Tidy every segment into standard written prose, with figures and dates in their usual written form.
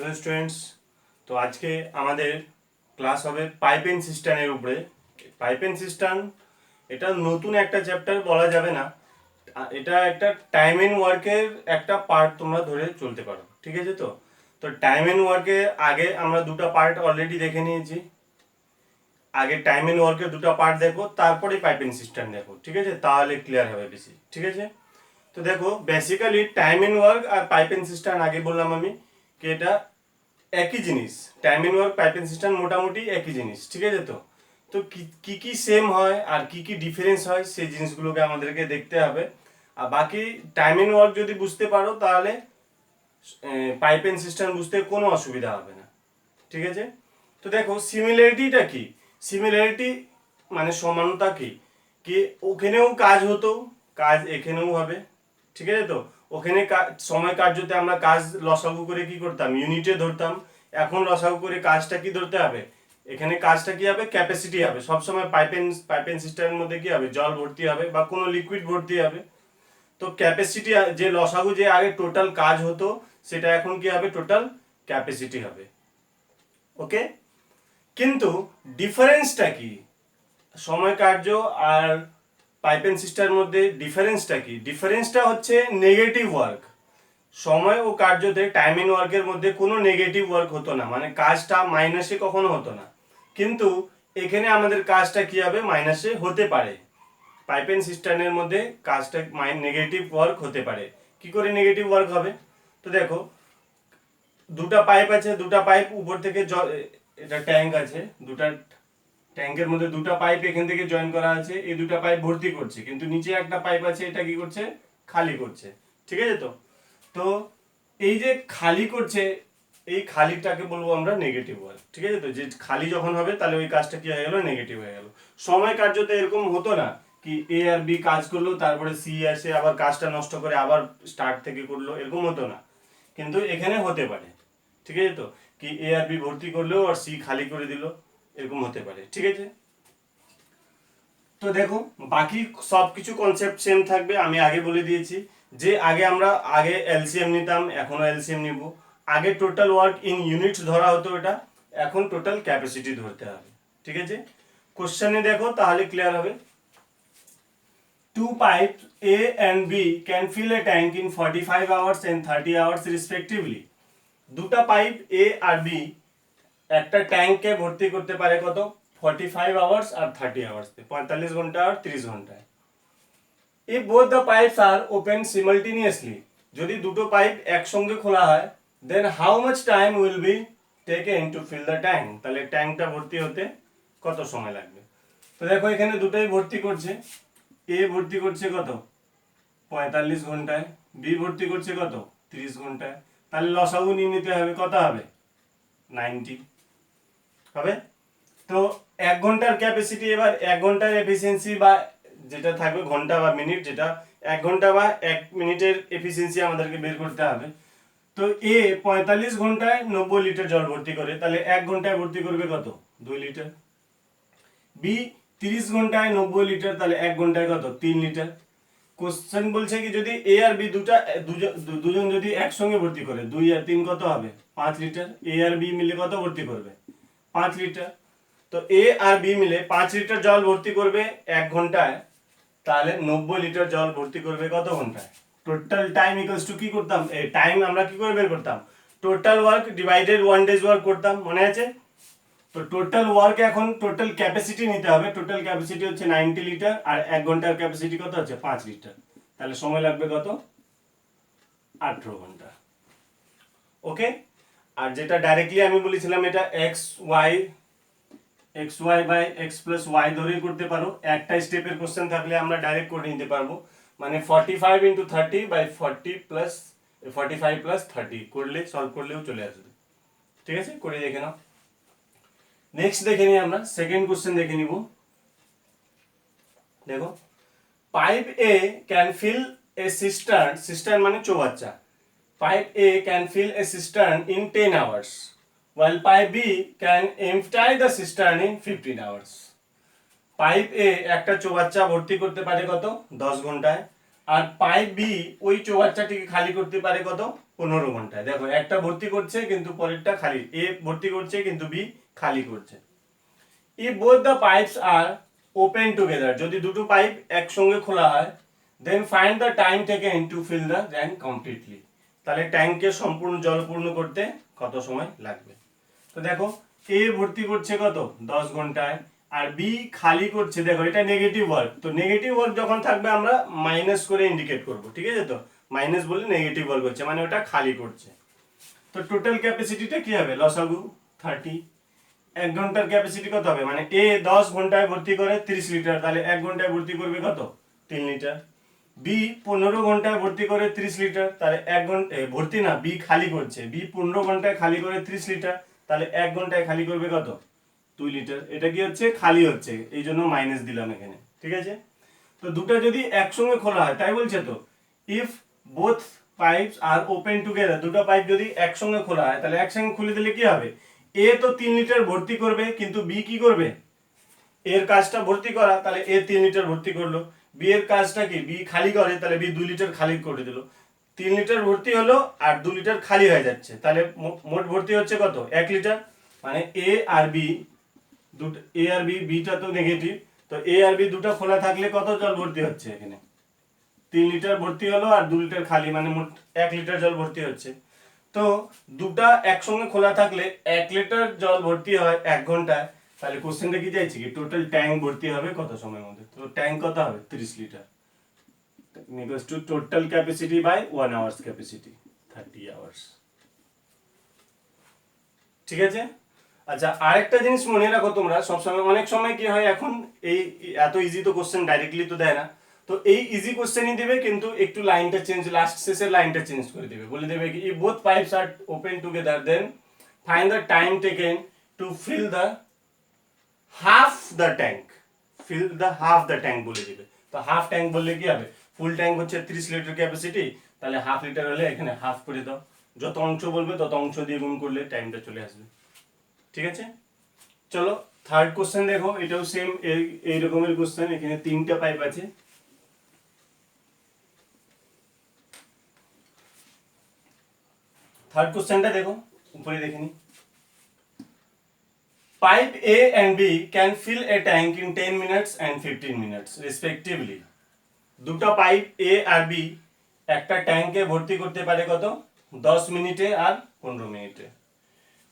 Hello students, তো আজকে আমাদের ক্লাস হবে পাইপ এন্ড সিস্টেমের উপরে। পাইপ এন্ড সিস্টেম এটা নতুন একটা চ্যাপ্টার বলা যাবে না, এটা একটা টাইম এন্ড ওয়ার্কের একটা পার্ট তোমরা ধরে চলতে পারো, ঠিক আছে? তো তো টাইম এন্ড ওয়ার্কের আগে আমরা দুটো পার্ট অলরেডি দেখে নিয়েছি। আগে টাইম এন্ড ওয়ার্কের দুটো পার্ট দেখো, তারপরে পাইপ এন্ড সিস্টেম দেখো, ঠিক আছে? তাহলে ক্লিয়ার হবে বেশি, ঠিক আছে? তো দেখো, বেসিক্যালি টাইম এন্ড ওয়ার্ক আর পাইপ এন্ড সিস্টেম আগে বললাম আমি কি এটা একই জিনিস। Time and work pipe and system মোটামুটি একই জিনিস, ঠিক আছে? তো তো কি কি সেম হয় আর কি কি ডিফারেন্স হয় সেই জিনিসগুলোকে আমাদেরকে দেখতে হবে। আর বাকি টাইম এন্ড ওয়ার্ক যদি বুঝতে পারো তাহলে পাইপ এন্ড সিস্টেম বুঝতে কোনো অসুবিধা হবে না, ঠিক আছে? তো দেখো, সিমিলারিটিটা কি? সিমিলারিটি মানে সমানতা কি? কি ওখানেও কাজ হতো, কাজ এখানেও হবে, ঠিক আছে? তো ওখানে সময় কার্যতে আমরা কাজ লসাগু করে কি করতাম, ইউনিটে ধরতাম। এখন লসাগু করে কাজটা কি ধরতে হবে, এখানে কাজটা কি হবে, ক্যাপাসিটি হবে। সবসময় পাইপ এন্ড সিস্টেমের মধ্যে কি হবে, জল ভর্তি হবে বা কোনো লিকুইড ভর্তি হবে। তো ক্যাপাসিটি যে লসাগু যে আগে টোটাল কাজ হতো সেটা এখন কি হবে, টোটাল ক্যাপাসিটি হবে। ওকে, কিন্তু ডিফারেন্সটা কি সময় কার্য আর পাইপ এন্ড সিস্টেমের মধ্যে? ডিফারেন্সটা কি? ডিফারেন্সটা হচ্ছে নেগেটিভ ওয়ার্ক। সময় ও কার্যতে টাইম এন্ড ওয়ার্কের মধ্যে কোনো নেগেটিভ ওয়ার্ক হতো না, মানে কাজটা মাইনাসে কখনো হতো না। কিন্তু এখানে আমাদের কাজটা কি হবে, মাইনাসে হতে পারে। পাইপ এন্ড সিস্টেমের মধ্যে কাজটা নেগেটিভ ওয়ার্ক হতে পারে। কি করে নেগেটিভ ওয়ার্ক হবে? তো দেখো, দুটা পাইপ আছে, দুটা পাইপ উপর থেকে জল, এটা ট্যাঙ্ক আছে, দুটা ট্যাঙ্কের মধ্যে দুটা পাইপ এখান থেকে জয়েন করা আছে। এই দুটা পাইপ ভর্তি করছে, কিন্তু নিচে একটা পাইপ আছে, এটা কি করছে, খালি করছে, ঠিক আছে? তো তো এই যে খালি করছে, এই খালিটাকে বলবো আমরা নেগেটিভ ওয়ার্ক, ঠিক আছে? তো যে খালি যখন হবে তাহলে ওই কাজটা কি হয়ে গেল, নেগেটিভ হয়ে গেল। সময় কার্যতে এরকম হতো না কি এ আর বি কাজ করলো, তারপরে সি আসে আবার কাজটা নষ্ট করে আবার স্টার্ট থেকে করলো, এরকম হতো না। কিন্তু এখানে হতে পারে, ঠিক আছে? তো কি এ আর বি ভর্তি করলো আর সি খালি করে দিল, এরকম হতে পারে, ঠিক আছে? তো দেখো, বাকি সব কিছু কনসেপ্ট সেম থাকবে। আমি আগে বলে দিয়েছি যে আমরা আগে এলসিএম নিতাম, এখনো এলসিএম নিব। আগে টোটাল ওয়ার্ক ইন ইউনিটস ধরা হতো, এটা এখন টোটাল ক্যাপাসিটি ধরতে হবে, ঠিক আছে? কোশ্চেনে দেখো তাহলে ক্লিয়ার হবে। Two pipes A and B can fill a tank in 45 hours and 30 hours respectively. দুটা পাইপ এ আর বি একটা ট্যাঙ্কে ভর্তি করতে পারে কত, 45 আওয়ার্স আর 30 আওয়ার্স, 45 ঘন্টা আর 30 ঘন্টায়। if both the pipes are open simultaneously, যদি দুটো পাইপ একসঙ্গে খোলা হয়, then how much time will be taken to fill the tank? তাহলে ট্যাঙ্কটা ভর্তি হতে কত সময় লাগবে? তো দেখো, এখানে দুটোই ভর্তি করছে। এ ভর্তি করছে কত, 45 ঘন্টায়। বি ভর্তি করছে কত, 30 ঘন্টায়। তাহলে লসাগু নিয়ে নিতে হবে, কত হবে, 90 হবে। তো 1 ঘন্টার ক্যাপাসিটি, এবার 1 ঘন্টার এফিসিয়েন্সি বা যেটা থাকবে ঘন্টা বা মিনিট, যেটা 1 ঘন্টা বা 1 মিনিটের এফিসিয়েন্সি আমাদেরকে বের করতে হবে। তো এ 45 ঘন্টায় 90 লিটার জল ভর্তি করে, তাহলে 1 ঘন্টায় ভর্তি করবে কত, 2 লিটার। বি 30 ঘন্টায় 90 লিটার, তাহলে 1 ঘন্টায় কত, 3 লিটার। কোশ্চেন বলছে কি যদি এ আর বি দুজন যদি একসঙ্গে ভর্তি করে, 2 আর 3 কত হবে, 5 লিটার। এ আর বি মিলে কত ভর্তি করবে, 5 লিটার। তো এ আর বি মিলে 5 লিটার জল ভর্তি করবে 1 ঘন্টায়, তাহলে 90 লিটার জল ভর্তি করবে কত ঘন্টায়? টোটাল টাইম ইকুয়ালস টু কি করতাম, এই টাইম আমরা কি করে বের করতাম, total work divided 1 days work করতাম, মনে আছে? তো টোটাল ওয়ার্ক এখন টোটাল ক্যাপাসিটি নিতে হবে। টোটাল ক্যাপাসিটি হচ্ছে 90 লিটার আর 1 ঘন্টার ক্যাপাসিটি কত হচ্ছে, 5 লিটার। তাহলে সময় লাগবে কত, 18 ঘন্টা। ওকে, আর যেটা ডাইরেক্টলি আমি বলেছিলাম এটা X Y by X plus Y ধরেই করতে পারো। একটা স্টেপের কোশ্চেন থাকলে আমরা ডাইরেক্ট করে নিতে পারবো, মানে 45 ইন্টু 30 বাই 40 প্লাস 45 প্লাস 30 করলে, সলভ করলেও চলে আসবে, ঠিক আছে? করে দেখে নাও। নেক্সট দেখে নিই আমরা, সেকেন্ড কোশ্চেন দেখে নিব। দেখো, pipe A can fill a cistern, cistern মানে চৌবাচ্চা। Pipe A can fill a cistern in 10 hours while pipe B can empty the cistern in 15 hours. Pipe এ একটা চৌবাচ্চা ভর্তি করতে পারে কত, 10 ঘন্টায়। আর পাইপ বি ওই চৌবাচ্চাটিকে খালি করতে পারে কত 15 ঘন্টায়। দেখো একটা ভর্তি করছে কিন্তু পরেরটা খালি, এ ভর্তি করছে কিন্তু বি খালি করছে। if both the pipes are open together, যদি দুটো পাইপ একসঙ্গে খোলা হয়, then find the time taken to fill the tank completely, তাহলে ট্যাঙ্কে সম্পূর্ণ জল পূর্ণ করতে কত সময় লাগবে। তো দেখো এ ভর্তি করছে কত 10 ঘন্টায়, আর বি খালি করছে, দেখো এটা নেগেটিভ ওয়ার্ক, তো নেগেটিভ ওয়ার্ক যখন থাকবে আমরা মাইনাস করে ইন্ডিকেট করব, ঠিক আছে? তো মাইনাস বললে নেগেটিভ ওয়ার্ক হচ্ছে মানে ওটা খালি করছে। তো টোটাল ক্যাপাসিটিটা কি হবে লসাগু 30। 1 ঘন্টার ক্যাপাসিটি কত হবে, মানে এ 10 ঘন্টায় ভর্তি করে 30 লিটার, তাহলে 1 ঘন্টায় ভর্তি করবে কত 3 লিটার। বি 15 ঘন্টায় ভর্তি করে 30 লিটার, তাহলে 1 ঘন্টা ভর্তি না, বি খালি করছে, বি 15 ঘন্টায় খালি করে 30 লিটার, তাহলে 1 ঘন্টায় খালি করবে কত 2 লিটার। এটা কি হচ্ছে খালি হচ্ছে, এই জন্য মাইনাস দিলাম এখানে, ঠিক আছে? তো দুটো যদি একসঙ্গে খোলা হয়, তাই বলছে তো if both pipes are open together, দুটো পাইপ যদি একসঙ্গে খোলা হয় তাহলে একসঙ্গে খুলে দিলে কি হবে, এ তো 3 লিটার ভর্তি করবে কিন্তু বি কি করবে, এর কাজটা ভর্তি করা, তাহলে এ 3 লিটার ভর্তি করলো, বি এর কাজটা কি, বি খালি করে, তাহলে বি 2 লিটার খালি করে দিল। 3 লিটার ভর্তি হলো আর 2 লিটার খালি হয়ে যাচ্ছে, তাহলে মোট ভর্তি হচ্ছে কত 1 লিটার। মানে এ আর বি দুটো, এ আর বি, বিটা তো নেগেটিভ, তো এ আর বি দুটো খোলা থাকলে কত জল ভর্তি হচ্ছে এখানে 3 লিটার ভর্তি হলো আর 2 লিটার খালি, মানে মোট 1 লিটার জল ভর্তি হচ্ছে। তো দুটা একসঙ্গে খোলা থাকলে 1 লিটার জল ভর্তি হয় 1 ঘন্টায়, তাহলে কোশ্চেনটা কি চাইছে কি টোটাল ট্যাঙ্ক ভর্তি হবে কত সময়ের মধ্যে, তো ট্যাঙ্ক কত হবে 30 litre equals to total capacity by 1 hours capacity 30 hours. ঠিক আছে? আচ্ছা আরেকটা জিনিস মনে রাখো তোমরা সবসময়, অনেক সময় কি হয় এখন এই এত ইজি তো কোশ্চেন ডাইরেক্টলি তো দেয় না, তো এই ইজি কোশ্চেনই দিবে কিন্তু একটু লাইনটা চেঞ্জ, লাস্ট শেষের লাইনটা চেঞ্জ করে দিবে, বলে দেবে কি if both pipes are open together then find the time taken to fill the half the tank, fill the half the tank বলে দিবে। তো হাফ ট্যাঙ্ক বললে কি হবে, ফুল ট্যাঙ্ক হচ্ছে 30 লিটার ক্যাপাসিটি, তাহলে হাফ লিটার হলে এখানে হাফ করে দাও, যত অংশ বলবে তত অংশ দিয়ে গুণ করলে টাইমটা চলে আসবে। ঠিক আছে, চলো থার্ড কোশ্চেন দেখো, এটাও সেম এই রকমের কোশ্চেন, এখানে 3টা পাইপ আছে। থার্ড কোশ্চেনটা দেখো, উপরে দেখে নি, pipe A and B can fill a tank in 10 minutes and 15 minutes respectively, দুটো পাইপ A আর B একটা ট্যাঙ্কে ভর্তি করতে পারে কত 10 মিনিটে আর 15 মিনিটে,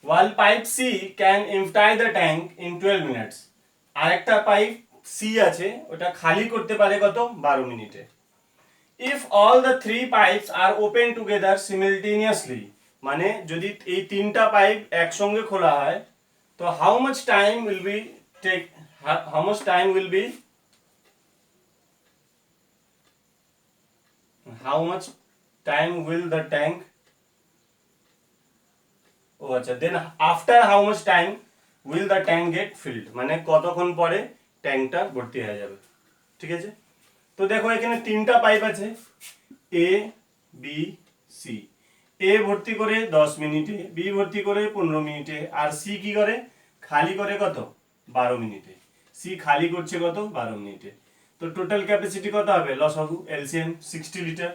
while pipe C can empty the tank in 12 minutes, আরেকটা পাইপ C আছে ওটা খালি করতে পারে কত 12 মিনিটে। if all the three pipes are open together simultaneously, মানে যদি এই 3টা পাইপ একসঙ্গে খোলা হয় তো how much time will be take, how much time will be, how much time will the tank, ও আচ্ছা, then after how much time will the tank get filled, মানে কতক্ষণ পরে ট্যাঙ্কটা ভর্তি হয়ে যাবে। ঠিক আছে, তো দেখো এখানে 3টা পাইপ আছে এ বি সি, এ ভর্তি করে 10 মিনিটে, বি ভর্তি করে 15 মিনিটে, আর সি কি করে খালি করে কত 12 মিনিটে, সি খালি করছে কত 12 মিনিটে। তো টোটাল ক্যাপাসিটি কত হবে লসাগু এলসিএম 60 লিটার,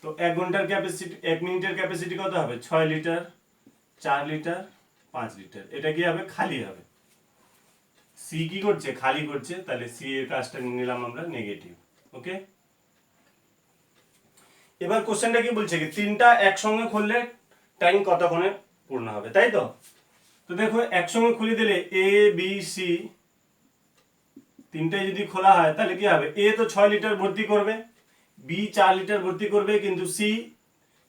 তো 1 ঘন্টার ক্যাপাসিটি 1 মিনিটের ক্যাপাসিটি কত হবে 6 লিটার, 4 লিটার, 5 লিটার, এটা কি হবে খালি হবে। সি কি করছে খালি করছে, তাহলে সি এর কাজটা নিয়ে নিলাম আমরা নেগেটিভ। ওকে, এবার কোশ্চেনটা কি বলছে কি 3টা একসঙ্গে খুললে ট্যাঙ্ক কতক্ষণে পূর্ণ হবে, তাই তো? তো দেখো একসঙ্গে খুলে দিলে এ বি সি 3টাই যদি খোলা হয় তাহলে কি হবে, এ তো 6 লিটার ভর্তি করবে, বি 4 লিটার ভর্তি করবে কিন্তু সি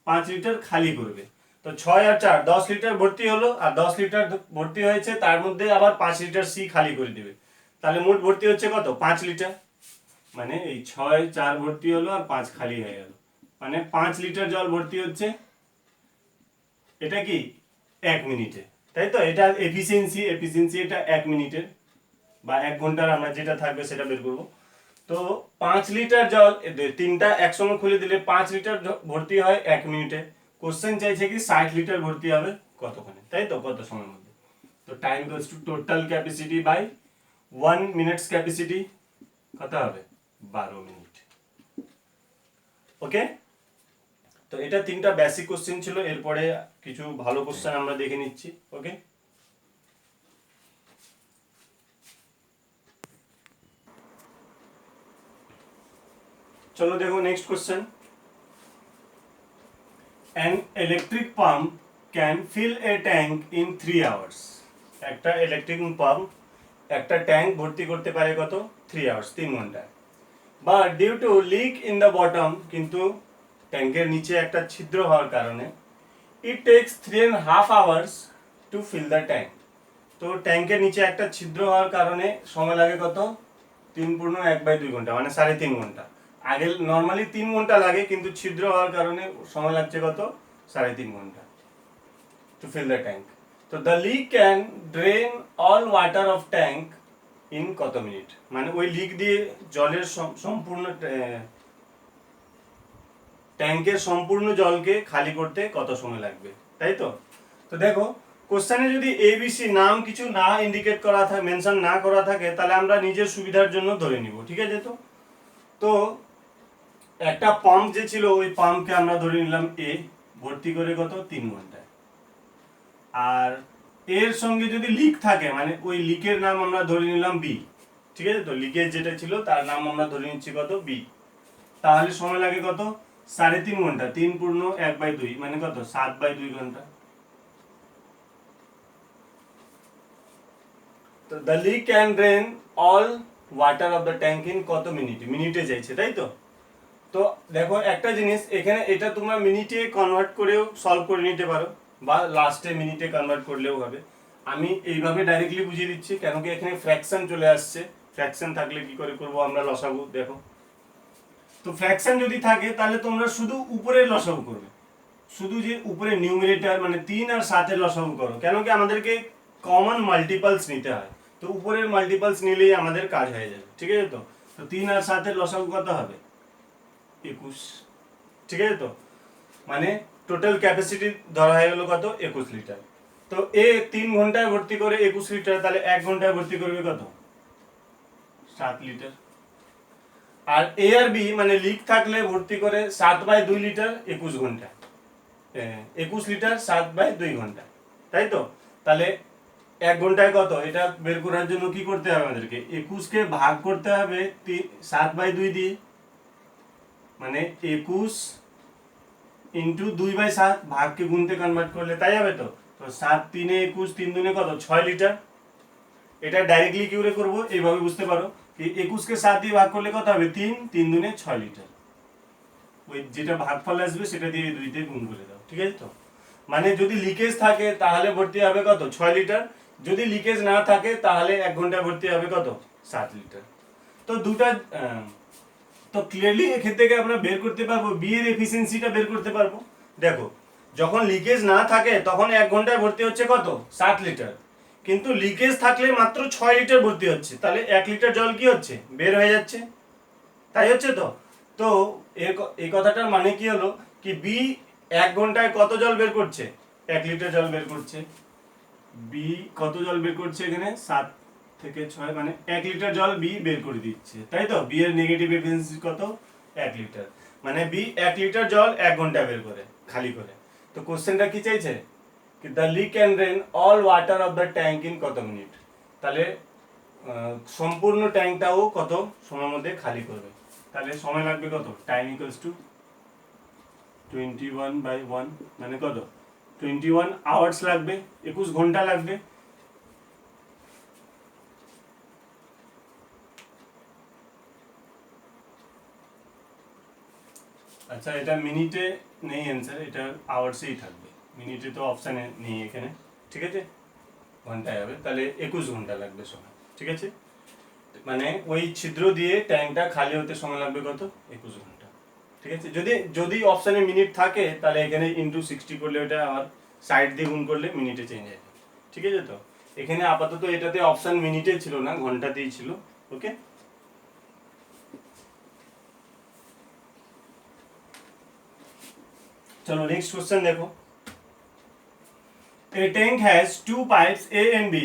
5 লিটার খালি করবে, তো 6 আর 4 10 লিটার ভর্তি হলো, আর 10 লিটার ভর্তি হয়েছে তার মধ্যে আবার 5 লিটার সি খালি করে দিবে, তাহলে মোট ভর্তি হচ্ছে কত 5 লিটার, মানে এই 6 4 ভর্তি হলো আর 5 খালি হয়ে গেল, মানে 5 লিটার জল ভর্তি হচ্ছে, এটা কি 1 মিনিটে, তাই তো? এটা এফিসিয়েন্সি এটা 1 মিনিটের বা 1 ঘন্টার, আমরা যেটা থাকবে সেটা বের করবো। তো 5 লিটার জল 3টা একসঙ্গে খুলে দিলে 5 লিটার ভর্তি হয় 1 মিনিটে, কোশ্চেন চাইছে কি 60 লিটার ভর্তি হবে কতক্ষণে, তাই তো কত সময়ের মধ্যে। তো time goes to total capacity by 1 minutes capacity কত হবে 12 মিনিট। ওকে, তো এটা 3টা বেসিক কোশ্চেন ছিল, এরপরে কিছু ভালো কোশ্চেন আমরা দেখে নিচ্ছি। ওকে, চলো দেখো next question. An electric pump can fill a tank in 3 hours. একটা ইলেকট্রিক পাম্প একটা ট্যাঙ্ক ভর্তি করতে পারে কত? 3 আওয়ার্স, 3 ঘন্টায়। But due to leak in the bottom, কিন্তু ট্যাঙ্কের নিচে একটা ছিদ্র হওয়ার কারণে it takes 3.5 hours to fill the tank. তো ট্যাঙ্কের নিচে একটা ছিদ্র হওয়ার কারণে সময় লাগে কত? 3/1/2 ঘন্টা, মানে 3.5 ঘন্টা। আগে নর্মালি 3 ঘন্টা লাগে, কিন্তু ছিদ্র হওয়ার কারণে সময় লাগছে কত? 3.5 ঘন্টা টু ফিল দ্য ট্যাঙ্ক। তো the leak can drain all water of tank in কত মিনিট? মানে ওই লিক দিয়ে জলের সম্পূর্ণ ট্যাঙ্কের সম্পূর্ণ জলকে খালি করতে কত সময় লাগবে, তাই তো? তো দেখো কোশ্চেনে যদি এবিসি নাম কিছু না ইন্ডিকেট করা থাকে, মেনশন না করা থাকে, তাহলে আমরা নিজের সুবিধার জন্য ধরে নিব, ঠিক আছে? তো একটা পাম্প যে ছিল, ওই পাম্পকে আমরা ধরে নিলাম এ, ভর্তি করে কত? 3 ঘন্টায়। আর এর সঙ্গে যদি লিক থাকে, মানে ওই লিকের নাম আমরা ধরে নিলাম বি, ঠিক আছে? তো লিকের যেটা ছিল তার নাম আমরা ধরে নিচ্ছি কত? বি। তাহলে সময় লাগে কত? 3.5 ঘন্টা। 3/1/2 মানে কত? 7/2 ঘন্টা। তো the leak can drain all water of the tank in কত মিনিট? মিনিটে চাইছে, তাই তো? তো দেখো একটা জিনিস এখানে, এটা তোমরা মিনিটে কনভার্ট করেও সলভ করে নিতে পারো, বা লাস্টে মিনিটে কনভার্ট করলেও হবে। আমি এইভাবে ডাইরেক্টলি বুঝিয়ে দিচ্ছি, কেন কি এখানে ফ্র্যাকশন চলে আসছে। ফ্র্যাকশন থাকলে কি করে করব আমরা লসাগু? দেখো, তো ফ্র্যাকশন যদি থাকে তাহলে তোমরা শুধু উপরের লসাগু করবে, শুধু যে উপরে নিউমারেটর মানে 3 আর 7 এর লসাগু করো, কেন কি আমাদেরকে কমন মাল্টিপলস নিতে হয়। তো উপরের মাল্টিপলস নিলেই আমাদের কাজ হয়ে যাবে, ঠিক আছে? তো 3 আর 7 এর লসাগু কত হবে? 21, ঠিক আছে? তো মানে টোটাল ক্যাপাসিটি ধরা হয়ে গেল কত? 21 লিটার। তো এ 3 ঘন্টায় ভর্তি করে 21 লিটার, তাহলে 1 ঘন্টায় ভর্তি করবে কত? 7 লিটার। আর এ আর বি মানে লিক থাকলে ভর্তি করে 7/2 লিটার 21 ঘন্টা, 21 লিটার 7/2 ঘন্টা, তাই তো? তাহলে 1 ঘন্টায় কত? এটা বের করার জন্য কি করতে হবে আমাদেরকে? 21 কে ভাগ করতে হবে 7/2 দিয়ে, মানে 21 ইন্টু 2/7, ভাগকে গুণতে কনভার্ট করলে তাই হবে। তো 7 3 21, 3 দুনে কত? 6 লিটার। এটা ডাইরেক্টলি কি করে করবো? এইভাবে বুঝতে পারো কি 21 কে 7 দিয়ে ভাগ করলে কত হবে? 3 3 দুনে 6 লিটার। ওই যেটা ভাগফল আসবে সেটা দিয়ে 2 দিয়ে গুণ করে দাও, ঠিক আছে? তো মানে যদি লিকেজ থাকে তাহলে ভর্তি হবে কত? 6 লিটার। যদি লিকেজ না থাকে তাহলে 1 ঘন্টায় ভর্তি হবে কত? 7 লিটার। তো দুটা তো ক্লিয়ারলি এখান থেকে আমরা বের করতে পারবো বি এর এফিসিয়েন্সিটা বের করতে পারবো। দেখো, যখন লিকেজ না থাকে তখন 1 ঘন্টায় ভর্তি হচ্ছে কত? 7 লিটার। কিন্তু লিকেজ থাকলে মাত্র 6 লিটার ভর্তি হচ্ছে, তাহলে 1 লিটার জল কি হচ্ছে? বের হয়ে যাচ্ছে, তাই হচ্ছে তো? তো এই কথাটার মানে কি হলো কি বি 1 ঘন্টায় কত জল বের করছে? 1 লিটার জল বের করছে। বি কত জল বের করছে এখানে? 7 থেকে 6, মানে 1 লিটার জল বি বের করে দিচ্ছে, তাই তো? বি এর নেগেটিভ এফিসিয়েন্সি কত? 1 লিটার। মানে বি 1 লিটার জল 1 ঘন্টা বের করে খালি করে। তো কোশ্চেনটা কি চাইছে? কি the leak can drain all water of the tank in কত মিনিট? তাহলে সম্পূর্ণ ট্যাঙ্কটাও কত সময়ের মধ্যে খালি করবে? তাহলে সময় লাগবে কত? টাইম ইকুয়ালস টু 21/1, মানে কত? 21 আওয়ার্স লাগবে, 21 ঘন্টা লাগবে। আচ্ছা, এটা মিনিটে নেই অ্যান্সার, এটা আওয়ার্সেই থাকবে, মিনিটে তো অপশানে নেই এখানে, ঠিক আছে? ঘন্টায় হবে, তাহলে 21 ঘন্টা লাগবে সময়, ঠিক আছে? মানে ওই ছিদ্র দিয়ে ট্যাঙ্কটা খালি হতে সময় লাগবে কত? 21 ঘন্টা, ঠিক আছে? যদি যদি অপশানে মিনিট থাকে তাহলে এখানে ইন্টু 60 করলে ওটা আবার সাইড দিয়ে গুণ করলে মিনিটে চেঞ্জ হয়ে যাবে, ঠিক আছে? তো এখানে আপাতত এটাতে অপশান মিনিটে ছিল না, ঘন্টাতেই ছিল। ওকে, চলো নেক্সট কোশ্চেন দেখো। A tank has 2 pipes A and B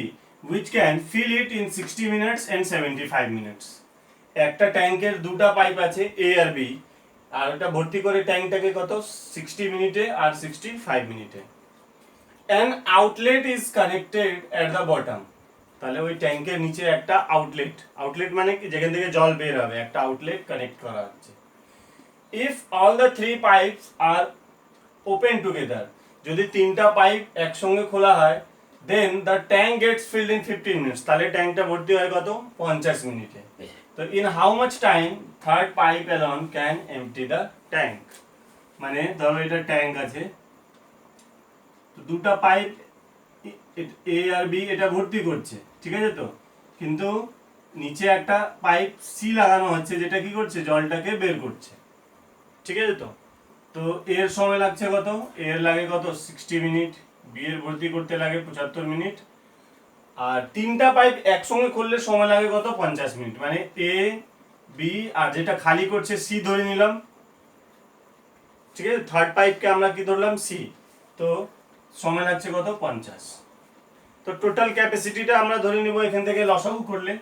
which can fill it in 60 minutes and 75 minutes. একটা ট্যাঙ্কের দুটা পাইপ আছে A আর B, আর ওটা ভর্তি করে ট্যাঙ্কটাকে কত 60 মিনিটে আর 65 মিনিটে। An outlet is connected at the bottom, তাহলে ওই ট্যাঙ্কের নিচে একটা আউটলেট মানে কি যেখান থেকে জল বের হবে, একটা আউটলেট কানেক্ট করা হচ্ছে। If all the three pipes are open together, যদি তিনটা পাইপ একসঙ্গে খোলা হয়, then the tank gets filled in 15 minutes, তাহলে ট্যাঙ্কটা ভর্তি হয় কত 50 মিনিটে। তো in how much time third pipe alone can empty the tank, মানে ধরো এটা ট্যাঙ্ক আছে, তো দুটা পাইপ এ আর বি এটা ভর্তি করছে, ঠিক আছে, তো কিন্তু নিচে একটা পাইপ সি লাগানো হচ্ছে যেটা কি করছে জলটাকে বের করছে, ঠিক আছে, তো তো এর সময় লাগছে কত, এর লাগে কত 60 মিনিট, বি এর ভর্তি করতে লাগে 75 মিনিট, আর তিনটা পাইপ একসঙ্গে খুললে সময় লাগে কত 50 মিনিট, মানে এ বি আর যেটা খালি করছে সি ধরে নিলাম, ঠিক আছে, থার্ড পাইপকে আমরা কি ধরলাম সি, তো সময় লাগছে কত 50। তো টোটাল ক্যাপাসিটিটা আমরা ধরে নিব এখান থেকে লসাগু করলে।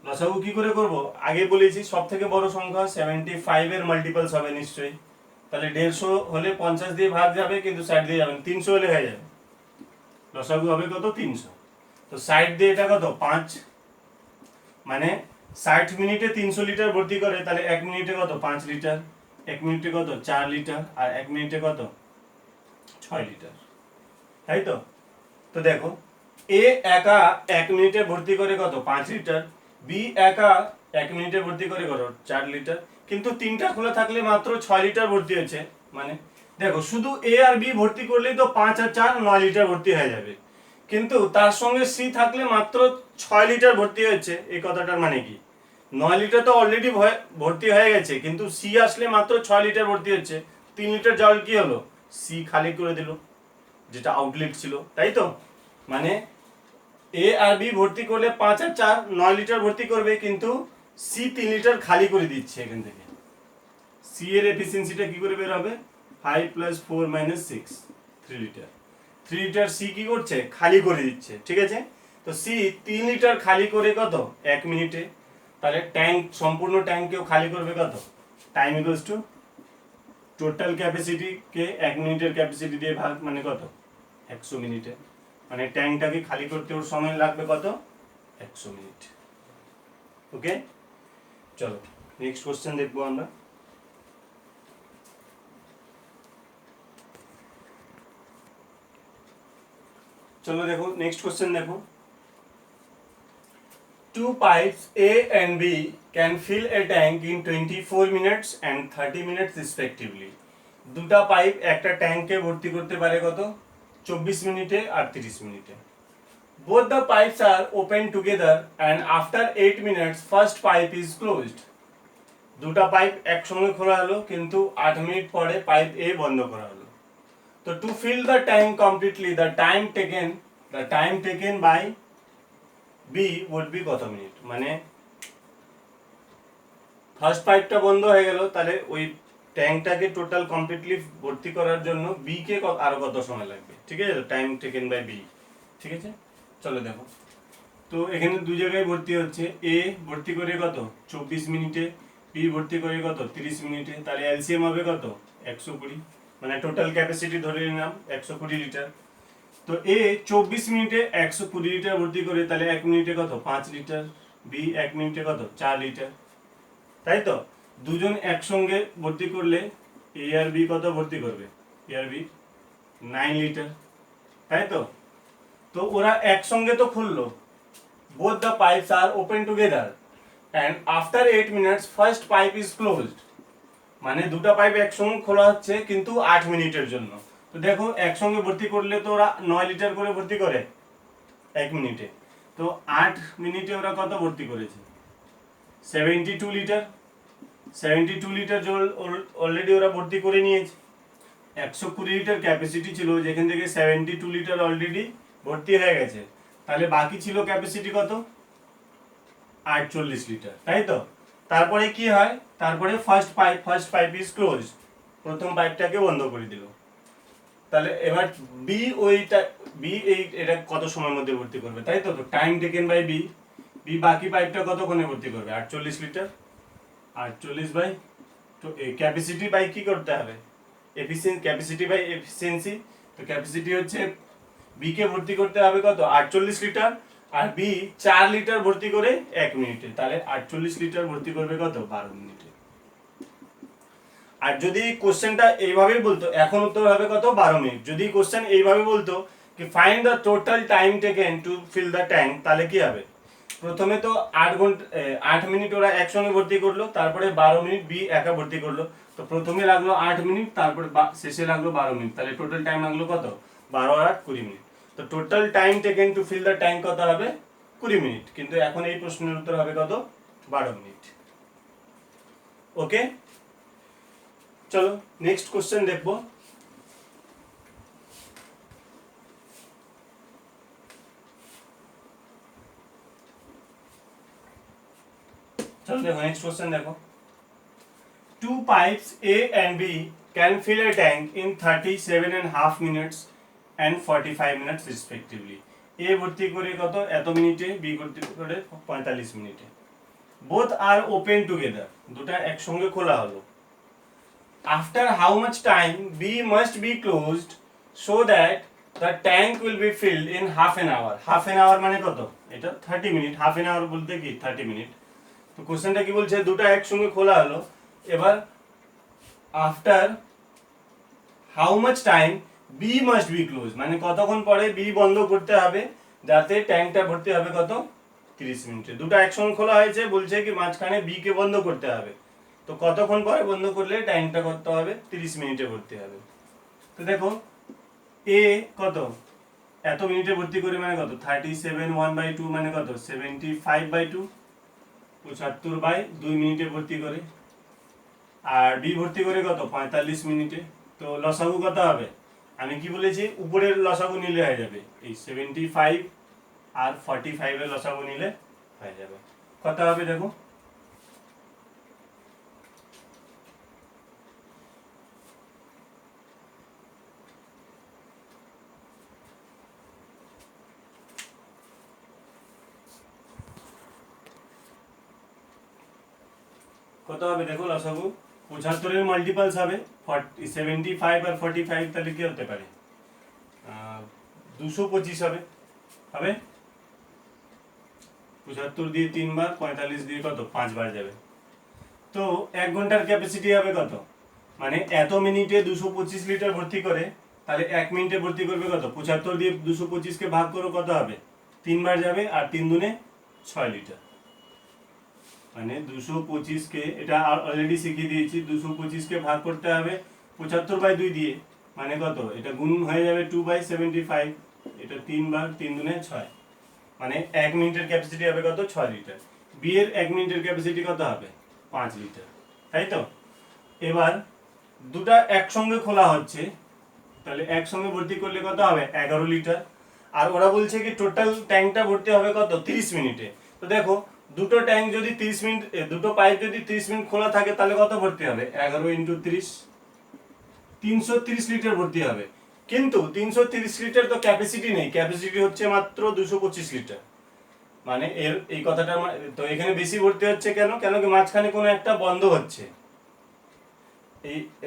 লসাগু কি করে করব, আগে বলেছি সব থেকে বড় সংখ্যা 75 এর মাল্টিপলস হবে নিশ্চয়ই, তাহলে 150 হলে 50 দিয়ে ভাগ যাবে কিন্তু 60 দিয়ে যাবে, 300 হলে হয়ে যাবে, লসাগু হবে কত 300। তো 60 দিয়ে এটা কত 5, মানে 60 মিনিটে 300 লিটার ভর্তি করে, তাহলে 1 মিনিটে কত 5 লিটার, 1 মিনিটে কত 4 লিটার, আর 1 মিনিটে কত 6 লিটার, তাই তো। তো দেখো এ একা 1 মিনিটে ভর্তি করে কত 5 লিটার, বি একা 1 মিনিটে ভর্তি করে কত 4 লিটার, কিন্তু তিনটা খোলা থাকলে মাত্র 6 লিটার ভর্তি হয়েছে, মানে দেখো শুধু এ আর বি ভর্তি করলেই তো 5 আর 4 9 লিটার ভর্তি হয়ে যাবে, কিন্তু তার সঙ্গে সি থাকলে মাত্র 6 লিটার ভর্তি হয়েছে, এই কথাটার মানে কি 9 লিটার তো অলরেডি ভর্তি হয়ে গেছে, কিন্তু সি আসলে মাত্র 6 লিটার ভর্তি হচ্ছে, 3 লিটার জল কি হলো সি খালি করে দিল যেটা আউটলেট ছিল, তাই তো। মানে এ আর বি ভর্তি করলে 5 আর 4 9 লিটার ভর্তি করবে, কিন্তু সি 3 লিটার খালি করে দিচ্ছে এখান থেকে, সি এর এফিসিয়েন্সিটা কি করে বের হবে 5 + 4 - 6 3 লিটার, 3 লিটার সি কি করছে খালি করে দিচ্ছে, ঠিক আছে। তো সি 3 লিটার খালি করে কত 1 মিনিটে, তাহলে ট্যাঙ্ক সম্পূর্ণ ট্যাঙ্ককেও খালি করবে কত, time equals to total capacity কে 1 মিনিটের ক্যাপাসিটি দিয়ে ভাগ, মানে কত 100 মিনিটে, মানে ট্যাঙ্কটাকে খালি করতে ওর সময় লাগবে কত 100 মিনিট। ওকে, চলো নেক্সট কোশ্চেন দেখবো আমরা। চলো দেখো নেক্সট কোশ্চেন দেখো, two pipes A and B can fill a tank in 24 minutes and 30 minutes respectively, দুটা পাইপ একটা ট্যাঙ্কে ভর্তি করতে পারে কত 24 মিনিটে আর 30 মিনিটে। both the pipes are open together and after 8 minutes first pipe is closed, দুটা পাইপ একসঙ্গে খোলা হলো কিন্তু 8 মিনিট পরে পাইপ এ বন্ধ করা হলো। তো to fill the tank completely the time taken by B would be কত মিনিট, মানে ফার্স্ট পাইপটা বন্ধ হয়ে গেল, তাহলে ওই ট্যাঙ্কটাকে টোটাল কমপ্লিটলি ভর্তি করার জন্য বি কে আরো কত সময় লাগবে, ঠিক আছে, টাইম টেকেন বাই বি, ঠিক আছে। চলো দেখো, তো এখানে দুই জায়গায় ভর্তি হচ্ছে, এ ভর্তি করে কত 24 মিনিটে, বি ভর্তি করে কত 30 মিনিটে, তাহলে এলসিএম হবে কত 120, মানে টোটাল ক্যাপাসিটি ধরে নিলাম 120 লিটার। তো এ 24 মিনিটে 120 লিটার ভর্তি করে, তাহলে 1 মিনিটে কত 5 লিটার, বি 1 মিনিটে কত 4 লিটার, তাই তো। দুজন একসঙ্গে ভর্তি করলে এ আর বি কত ভর্তি করবে, এ আর বি 9 লিটার, তাই তো। তো ওরা একসঙ্গে তো খুললো, both the pipes are open together and after 8 minutes first pipe is closed, মানে দুটো পাইপ একসঙ্গে খোলা হচ্ছে কিন্তু 8 মিনিটের জন্য। তো দেখো একসঙ্গে ভর্তি করলে তো ওরা 9 লিটার করে ভর্তি করে 1 মিনিটে, তো 8 মিনিটে ওরা কত ভর্তি করেছে 72 লিটার, 72 লিটার জল অলরেডি ওরা ভর্তি করে নিয়েছে। 120 লিটার ক্যাপাসিটি ছিল, যেখান থেকে 72 লিটার অলরেডি ভর্তি হয়ে গেছে, তাহলে বাকি ছিল ক্যাপাসিটি কত 48 লিটার, তাই তো। তারপরে কি হয়, তারপরে ফার্স্ট পাইপ ইজ ক্লোজ, প্রথম পাইপটাকে বন্ধ করে দিল, তাহলে এবার বি এটা কত সময়ের মধ্যে ভর্তি করবে, তাই তো। টাইম টেকেন বাই বি বাকি পাইপটা কতক্ষণে ভর্তি করবে 48 লিটার, 48 বাই তো ক্যাপাসিটি বাই কি করতে হবে, ক্যাপাসিটি বাই এফিসিয়েন্সি। তো ক্যাপাসিটি হচ্ছে বি কে ভর্তি করতে হবে কত 48 লিটার, আর বি 4 লিটার ভর্তি করে 1 মিনিটে, তাহলে 48 লিটার ভর্তি করবে কত 12 মিনিটে। আর যদি কোশ্চেনটা এইভাবে বলতো, এখন উত্তর হবে কত 12 মিনিট। যদি কোশ্চেন এইভাবে বলতো কি find the total time taken to fill the tank, তাহলে কি হবে, প্রথমে তো 8 মিনিট ওরা একসঙ্গে ভর্তি করলো, তারপরে 12 মিনিট বি একা ভর্তি করলো। তো প্রথমে লাগলো 8 মিনিট, তারপরে শেষে লাগলো 12 মিনিট, তাহলে টোটাল টাইম লাগলো কত 12 আর 20 মিনিট। তো total time taken to fill the tank কত হবে 20 মিনিট, কিন্তু এখন এই প্রশ্নের উত্তর হবে কত 12 মিনিট। ওকে, চলো নেক্সট কোশ্চেন দেখবো। चलो देखो नेक्स्ट क्वेश्चन देखो। Two pipes A and B can fill a tank in 37.5 minutes and 45 minutes respectively. A ভর্তি করে কত এত মিনিটে, B ভর্তি করে 45 মিনিটে। Both are open together, দুটো একসঙ্গে খোলা হলো। After how much time B must be closed so that the tank will be filled in half an hour? Half an hour মানে কত, এটা 30 মিনিট, half an hour বলতে কি 30 মিনিট। তো কোশ্চেনটা কি বলছে, দুটো একসঙ্গে খোলা হলো, এবার after how much time B must be close, মানে কতক্ষণ পরে বি বন্ধ করতে হবে যাতে ট্যাঙ্কটা ভর্তি হবে কত 30 মিনিটে। দুটো একসঙ্গে খোলা হয়েছে, বলছে কি মাঝখানে বি কে বন্ধ করতে হবে, তো কতক্ষণ পরে বন্ধ করলে ট্যাঙ্কটা করতে হবে 30 মিনিটে ভর্তি হবে। তো দেখো এ কত এত মিনিটে ভর্তি করে মানে কত 37/2 মানে কত 75/2, 75/2 মিনিটে ভর্তি করে, আর বি ভর্তি করে কত 45 মিনিটে। তো লসাগু কত হবে, আমি কি বলেছি উপরের লসাগু নিলে হয়ে যাবে, এই 75 আর 45 এর লসাগু নিলে হয়ে যাবে। কত হবে দেখো, কত হবে দেখো লসাগু, 75 এর মাল্টিপলস হবে 75 আর 45, তাহলে কি হতে পারে 225 হবে, হবে 75 দিয়ে 3 বার, 45 দিয়ে কত 5 বার যাবে। তো 1 ঘন্টার ক্যাপাসিটি হবে কত, মানে এত মিনিটে 225 লিটার ভর্তি করে, তাহলে 1 মিনিটে ভর্তি করবে কত 75 দিয়ে 225 কে ভাগ করো কত হবে 3 বার যাবে, আর 3 দুনে 6 লিটার, মানে 225 কে, এটা অলরেডি শিখিয়ে দিয়েছি, 225 কে ভাগ করতে হবে 75/2 দিয়ে, মানে কত এটা গুণ হয়ে যাবে 2/75, এটা 3 বার, 3 দুনে 6, মানে 1 মিনিটের ক্যাপাসিটি হবে কত 6 লিটার। বি এর 1 মিনিটের ক্যাপাসিটি কত হবে 5 লিটার, তাই তো। এবার দুটা একসঙ্গে খোলা হচ্ছে, তাহলে একসঙ্গে ভর্তি করলে কত হবে 11 লিটার, আর ওরা বলছে কি টোটাল ট্যাঙ্কটা ভর্তি হবে কত 30 মিনিটে। তো দেখো দুটো ট্যাঙ্ক যদি 30 মিনিট, দুটো পাইপ যদি 30 মিনিট খোলা থাকে, তাহলে কত ভর্তি হবে 11 × 30, 330 লিটার ভর্তি হবে। কিন্তু 330 লিটার তো ক্যাপাসিটি নেই, ক্যাপাসিটি হচ্ছে মাত্র 225 লিটার, মানে এর এই কথাটা তো এখানে বেশি ভর্তি হচ্ছে কেন, কেন কি মাঝখানে কোনো একটা বন্ধ হচ্ছে,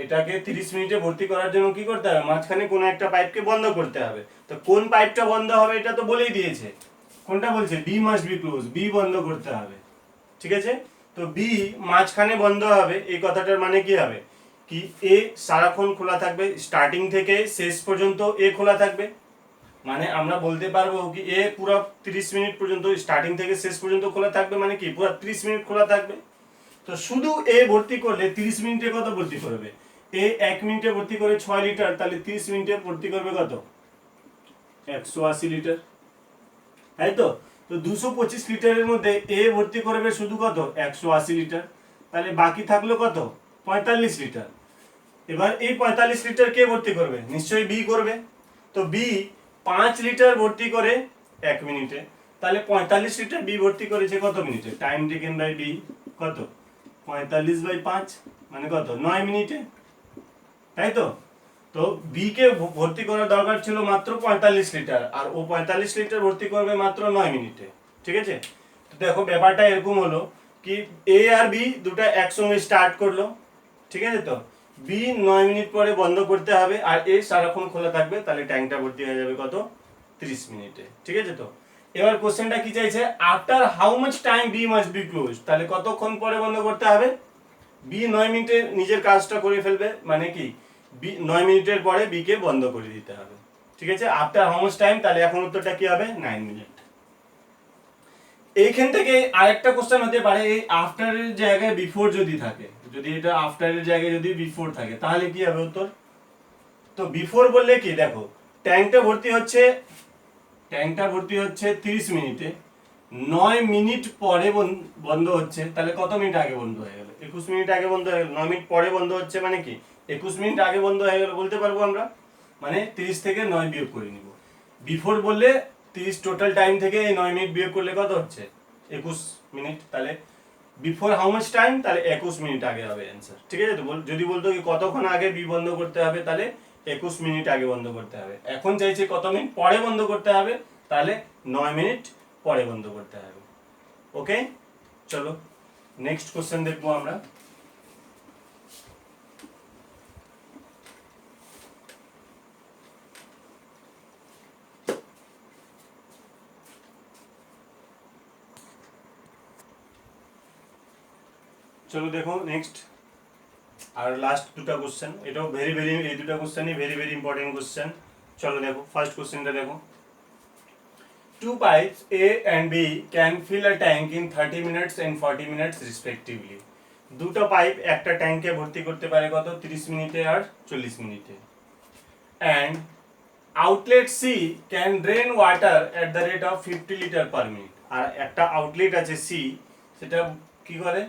এটাকে 30 মিনিটে ভর্তি করার জন্য কি করতে হবে, মাঝখানে কোনো একটা পাইপকে বন্ধ করতে হবে। তো কোন পাইপটা বন্ধ হবে এটা তো বলেই দিয়েছে, কোনটা বলছে B must be close, B বন্ধ করতে হবে, ঠিক আছে। তো বি মাঝখানে বন্ধ হবে, এই কথাটার মানে কি হবে কি এ সারাক্ষণ খোলা থাকবে, স্টার্টিং থেকে শেষ পর্যন্ত এ খোলা থাকবে, মানে আমরা বলতে পারবো কি এ পুরো 30 মিনিট পর্যন্ত স্টার্টিং থেকে শেষ পর্যন্ত খোলা থাকবে, মানে কি পুরো 30 মিনিট খোলা থাকবে। তো শুধু এ ভর্তি করলে 30 মিনিটে কত ভর্তি করবে, এ 1 মিনিটে ভর্তি করে 6 লিটার, তাহলে 30 মিনিটে ভর্তি করবে কত 180 লিটার, তাই তো। তো 225 লিটারের মধ্যে এ ভর্তি করবে শুধু কত 180 লিটার, তাহলে বাকি থাকলো কত 45 লিটার। এবার এই 45 লিটার কে ভর্তি করবে, নিশ্চয়ই বি করবে। তো বি 5 লিটার ভর্তি করে 1 মিনিটে, তাহলে 45 লিটার বি ভর্তি করেছে কত মিনিটে, টাইম টেকেন বাই বি কত 45/5, মানে কত 9 মিনিটে, তাই তো। তো বি কে ভর্তি করার দরকার ছিল মাত্র 45 লিটার, আর ও 45 লিটার ভর্তি করবে মাত্র 9 মিনিটে, ঠিক আছে। তো দেখো ব্যাপারটা এরকম হলো কি এ আর বি দুটো একসঙ্গে স্টার্ট করলো, ঠিক আছে তো। বি 9 মিনিট পরে বন্ধ করতে হবে, আর এ সারাক্ষণ খোলা থাকবে, তাহলে ট্যাঙ্কটা ভর্তি হয়ে যাবে কত, 30 মিনিটে। ঠিক আছে তো। এবার কোশ্চেনটা কি চাইছে, after how much time B must be close, তাহলে কতক্ষণ পরে বন্ধ করতে হবে। বি 9 মিনিটে নিজের কাজটা করে ফেলবে, মানে কি বি 9 মিনিটের পরে বি কে বন্ধ করে দিতে হবে। ঠিক আছে, আফটার হাউ মাচ টাইম, তাহলে এখন উত্তরটা কি হবে, 9 মিনিট। এইখান থেকে আরেকটা কোশ্চেন হতে পারে, এই আফটারের জায়গায় বিফোর যদি থাকে, যদি এটা আফটারের জায়গায় যদি বিফোর থাকে তাহলে কি হবে উত্তর। তো বিফোর বললে কি, দেখো ট্যাঙ্কটা ভর্তি হচ্ছে 30 মিনিটে, 9 মিনিট পরে বন্ধ হচ্ছে, তাহলে কত মিনিট আগে বন্ধ হয়ে গেল, 21 মিনিট আগে বন্ধ হয়ে গেল। 9 মিনিট পরে বন্ধ হচ্ছে মানে কি 21 মিনিট আগে বন্ধ হয়ে গেল বলতে পারবো আমরা, মানে 30 থেকে 9 বিয়োগ করে নিব। বিফোর বললে 30 টোটাল টাইম থেকে এই 9 মিনিট বিয়োগ করলে কত হচ্ছে, 21 মিনিট, তাহলে বিফোর হাউ মাচ টাইম, তাহলে 21 মিনিট আগে হবে অ্যান্সার। ঠিক আছে তো। যদি বলতো কি কতক্ষণ আগে বি বন্ধ করতে হবে, তাহলে 21 মিনিট আগে বন্ধ করতে হবে। এখন চাইছে কত মিনিট পরে বন্ধ করতে হবে, তাহলে 9 মিনিট পরে বন্ধ করতে হবে। ওকে, চলো নেক্সট কোশ্চেন দেখবো আমরা। চলো দেখো নেক্সট আর লাস্ট দুটো কোশ্চেন, এটাও এই দুটো কোশ্চেনই ভেরি ইম্পর্টেন্ট কোশ্চেন। চলো দেখো ফার্স্ট কোশ্চেনটা দেখো, two pipes A and B can fill a tank in 30 minutes and 40 minutes respectively. দুটো পাইপ একটা ট্যাঙ্কে ভর্তি করতে পারে কত, 30 মিনিটে আর 40 মিনিটে। and outlet C can drain water at the rate of 50 liter per minute. আর একটা আউটলেট আছে C, সেটা কি করে,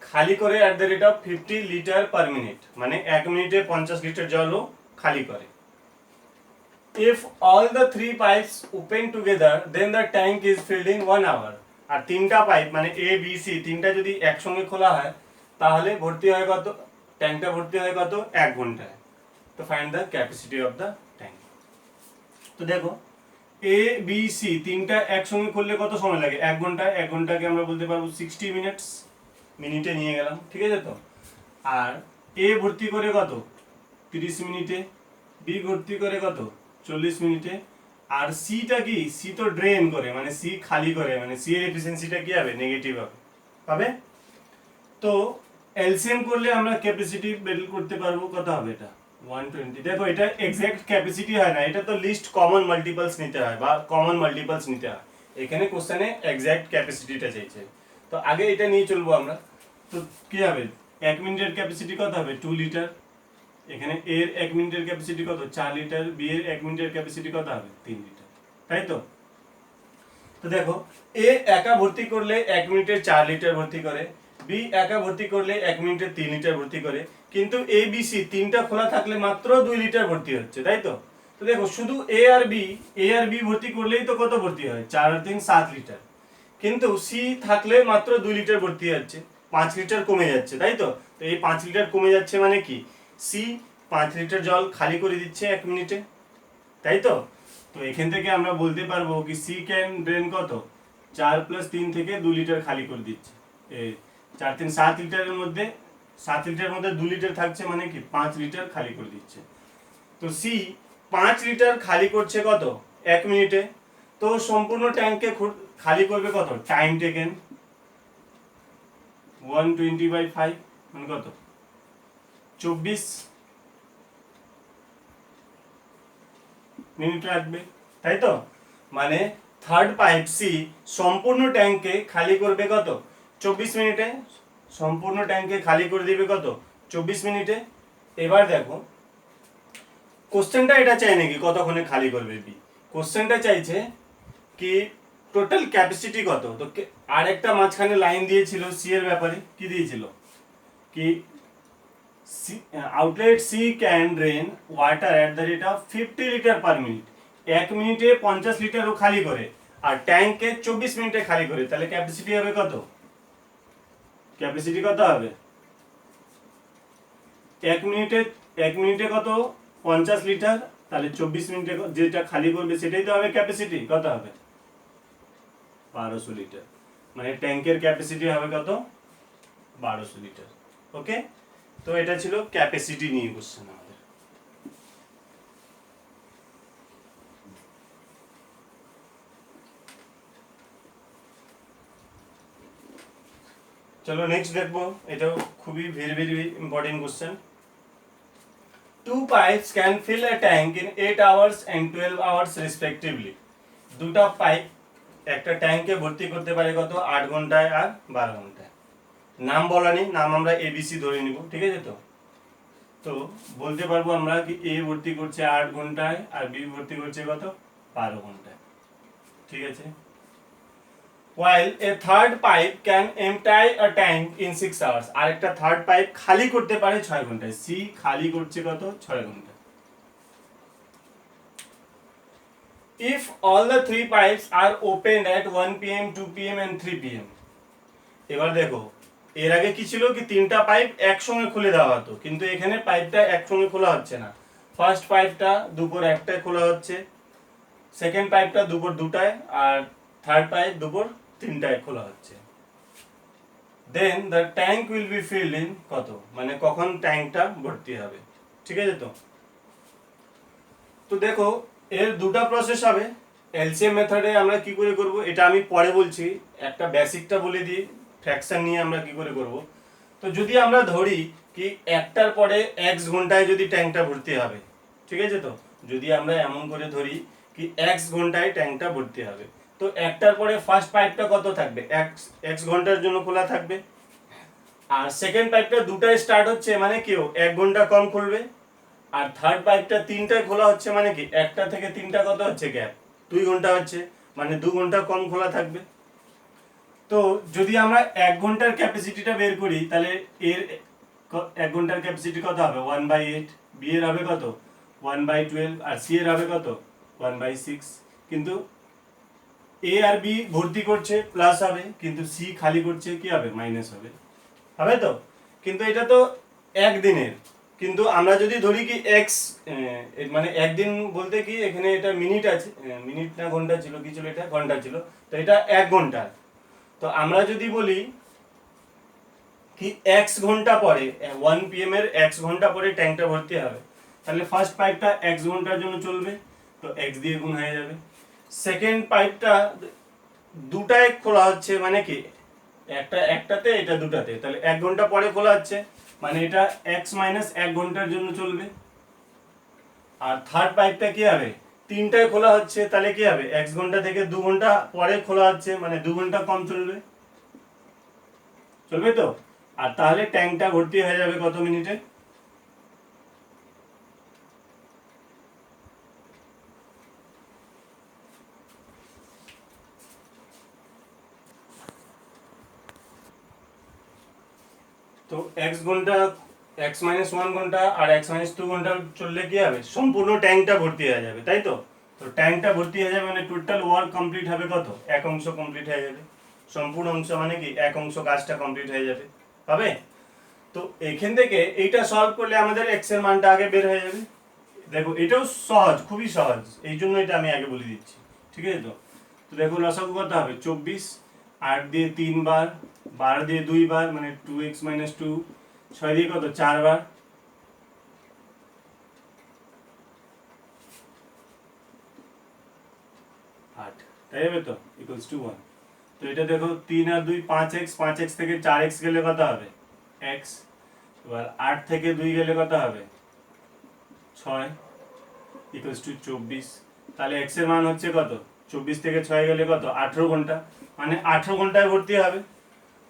খালি করে at the rate of 50 litre per minute, মানে 1 মিনিটে 50 লিটার জলও খালি করে। If all the three pipes open together, then the tank is filled in 1 hour. আর তিনটা পাইপ মানে এ বি সি তিনটা যদি একসঙ্গে খোলা হয়, তাহলে ভর্তি হয় কত, ট্যাঙ্কটা ভর্তি হয় কত, 1 ঘন্টায়। তো find the capacity of the tank. তো দেখো এ বি সি তিনটা একসঙ্গে খুললে কত সময় লাগে, 1 ঘন্টায়। 1 ঘন্টাকে আমরা বলতে পারবো 60 মিনিটস, মিনিটে নিয়ে গেলাম। ঠিক আছে তো। আর এ ভর্তি করে কত, 30 মিনিটে, বি ভর্তি করে কত, 40 মিনিটে, আর সিটা কি, সি তো ড্রেন করে, মানে সি খালি করে, মানে সি এর এফিসিয়েন্সিটা কি হবে, নেগেটিভ হবে। তো এলসিএম করলে আমরা ক্যাপাসিটি বের করতে পারবো, কত হবে এটা, 120। দেখো এটা এক্সাক্ট ক্যাপাসিটি হয় না, এটা তো লিস্ট কমন মাল্টিপলস নিতে হয় বা কমন মাল্টিপলস নিতে হয়। এখানে কোশ্চেনে এক্সাক্ট ক্যাপাসিটিটা চাইছে, তো আগে এটা নিয়ে চলবো আমরা। তো কি হবে, 1 মিনিটের ক্যাপাসিটি কত হবে, 2 লিটার। এখানে এর 1 মিনিটের ক্যাপাসিটি কত, 4 লিটার। বি এর 1 মিনিটের ক্যাপাসিটি কত হবে, 3 লিটার, তাই তো। তো দেখো এ একা ভর্তি করলে 1 মিনিটে 4 লিটার ভর্তি করে, বি একা ভর্তি করলে 1 মিনিটে 3 লিটার ভর্তি করে, কিন্তু এ বি সি তিনটা খোলা থাকলে মাত্র 2 লিটার ভর্তি হচ্ছে, তাই তো। তো দেখো শুধু এ আর বি ভর্তি করলেই তো কত ভর্তি হয়, 4 আর 3 7 লিটার, কিন্তু সি থাকলে মাত্র 2 লিটার ভর্তি হচ্ছে, 5 লিটার কমে যাচ্ছে, তাই তো। তো এই 5 লিটার কমে যাচ্ছে মানে কি, সি 5 লিটার জল খালি করে দিচ্ছে 1 মিনিটে, তাই তো। তো এখান থেকে আমরা বলতে পারবো কি সি ক্যান ড্রেন কত, 4 + 3 থেকে 2 লিটার খালি করে দিচ্ছে। 4 3 7 লিটারের মধ্যে 7 লিটারের মধ্যে 2 লিটার থাকছে, মানে কি 5 লিটার খালি করে দিচ্ছে। তো সি 5 লিটার খালি করছে কত, 1 মিনিটে। তো সম্পূর্ণ ট্যাঙ্কে খালি করবে কত, টাইম টেকেন 120/5, মানে কত, 24 মিনিট লাগবে, তাই তো। মানে থার্ড পাইপ সি সম্পূর্ণ ট্যাঙ্কে খালি করবে কত, 24 মিনিটে। সম্পূর্ণ ট্যাঙ্কে খালি করে দিবে কত, 24 মিনিটে। এবার দেখো কোশ্চেনটা এটা চাই নাকি কতক্ষণে খালি করবে বি, কোশ্চেনটা চাইছে কি টোটাল ক্যাপাসিটি কত। তো আর একটা মাঝখানে লাইন দিয়েছিল সি এর ব্যাপারে, কি দিয়েছিল কি outlet C can drain water at the rate of 50 litre per minute, 1 মিনিটে 50 লিটারও খালি করে, আর ট্যাঙ্কে 24 মিনিটে খালি করে, তাহলে ক্যাপাসিটি হবে কত, ক্যাপাসিটি কত হবে, 1 মিনিটে কত, 50 লিটার, তাহলে 24 মিনিটে যেটা খালি করবে সেটাই তো হবে ক্যাপাসিটি, কত হবে, 1200 লিটার। মানে ট্যাঙ্কের ক্যাপাসিটি হবে কত, 1200 লিটার। ওকে, তো এটা ছিল ক্যাপাসিটি নিয়ে কোশ্চেন আমাদের। চলো নেক্সট দেখবো, এটাও খুবই very very important question. 2 pipes can fill a tank in 8 hours and 12 hours respectively. দুটা পাইপ একটা ট্যাঙ্কে ভর্তি করতে পারে কত, 8 ঘন্টায় আর 12 ঘন্টায়। নাম বলা নেই, নাম আমরা এবিসি ধরে নিব, ঠিক আছে? তো তো বলতে পারবো আমরা কি এ ভর্তি করছে 8 ঘন্টায় আর বি ভর্তি করছে কত, 12 ঘন্টায়, ঠিক আছে? While a third pipe can empty a tank in 6 hours. আরেকটা থার্ড পাইপ খালি করতে পারে 6 ঘন্টায়। সি খালি করছে কত, 6 ঘন্টায়। If all the three pipes are opened at 1 pm, 2 pm and 3 pm. এবার দেখো, এর আগে কি ছিল কি তিনটা পাইপ একসঙ্গে খুলে দেওয়া হতো, কিন্তু এখানে পাইপটা একসঙ্গে খোলা হচ্ছে না। ফার্স্ট পাইপটা দুপুর 1টায় খোলা হচ্ছে, সেকেন্ড পাইপটা দুপুর 2টায়, আর থার্ড পাইপ দুপুর 3টায় খোলা হচ্ছে। Then the tank will be filled in কত, মানে কখন ট্যাঙ্কটা ভর্তি হবে, ঠিক আছে? তো তো দেখো এর দুটো প্রসেস হবে। এলসিএম মেথডে আমরা কি করে করব এটা আমি পরে বলছি, একটা বেসিকটা বলে দিই ফ্র্যাকশন নিয়ে আমরা কি করে করব। তো যদি আমরা ধরি কি একটার পরে এক্স ঘন্টায় যদি ট্যাঙ্কটা ভর্তি হবে, ঠিক আছে? তো যদি আমরা এমন করে ধরি কি এক্স ঘন্টায় ট্যাঙ্কটা ভর্তি হবে, তো একটার পরে ফার্স্ট পাইপটা কত থাকবে, এক্স ঘন্টার জন্য খোলা থাকবে, আর সেকেন্ড পাইপটা 2টায় স্টার্ট হচ্ছে মানে কেউ 1 ঘন্টা কম খুলবে, আর থার্ড পাইপটা 3টায় খোলা হচ্ছে মানে কি 1টা থেকে 3টা কত হচ্ছে গ্যাপ, 2 ঘন্টা হচ্ছে, মানে 2 ঘন্টা কম খোলা থাকবে। তো যদি আমরা 1 ঘন্টার ক্যাপাসিটিটা বের করি, তাহলে এর 1 ঘন্টার ক্যাপাসিটি কত হবে, 1/8। বি এর হবে কত, 1/12, আর সি এর হবে কত, 1/6। কিন্তু এ আর বি ভর্তি করছে প্লাস হবে, কিন্তু সি খালি করছে কি হবে, মাইনাস হবে, হবে তো? কিন্তু এটা তো একদিনের, কিন্তু আমরা যদি ধরি কি এক্স, মানে একদিন বলতে কি এখানে এটা মিনিট আছে, মিনিট না ঘন্টা ছিল, কি ছিল এটা, ঘন্টা ছিল, তো এটা 1 ঘন্টা। তো আমরা যদি বলি কি এক্স ঘন্টা পরে 1 pm এর এক্স ঘন্টা পরে ট্যাঙ্কটা ভর্তি হবে, তাহলে ফার্স্ট পাইপটা এক্স ঘন্টার জন্য চলবে, তো এক্স দিয়ে গুণ হয়ে যাবে। সেকেন্ড পাইপটা 2টায় খোলা হচ্ছে মানে কি একটাতে এটা 2টাতে, তাহলে 1 ঘন্টা পরে খোলা হচ্ছে, মানে এটা x মাইনাস 1 ঘন্টার জন্য চলবে। আর থার্ড পাইপটা কি হবে, 3টায় খোলা হচ্ছে, তাহলে কি হবে, x ঘন্টা থেকে 2 ঘন্টা পরে খোলা হচ্ছে, মানে 2 ঘন্টা কম চলবে, চলবে তো? আর তাহলে ট্যাঙ্কটা ভর্তি হয়ে যাবে কত মিনিটে, তো x ঘন্টা, x মাইনাস 1 ঘন্টা আর x মাইনাস 2 ঘন্টা চললে কি হবে, সম্পূর্ণ ট্যাঙ্কটা ভর্তি হয়ে যাবে, তাই তো? তো ট্যাঙ্কটা ভর্তি হয়ে যাবে মানে টোটাল ওয়ার্ক কমপ্লিট হবে কত, এক অংশ কমপ্লিট হয়ে যাবে, সম্পূর্ণ অংশ মানে কি এক অংশ কাজটা কমপ্লিট হয়ে যাবে, হবে? তো এখান থেকে এইটা সলভ করলে আমাদের x এর মানটা আগে বের হয়ে যাবে। দেখো এটাও সহজ, খুবই সহজ, এই জন্য এটা আমি আগে বলে দিচ্ছি, ঠিক আছে? তো তো দেখো লসাগু কত হবে, 24, 8 দিয়ে 3 বার, 12 দিয়ে 2 বার, মানে 2x মাইনাস 2, 6 দিয়ে কত 4 বার, 8, তাই হবে তো, ইকুয়ালস টু 1। তো এটা দেখো 3 আর 2 5x, 5x থেকে 4x গেলে কত হবে, x। এবার 8 থেকে 2 গেলে কত হবে, 6, ইকুয়ালস টু 24। তাহলে x এর মান হচ্ছে কত, 24 থেকে 6 গেলে কত, 18 ঘন্টা, মানে 18 ঘন্টায় ভর্তি হবে।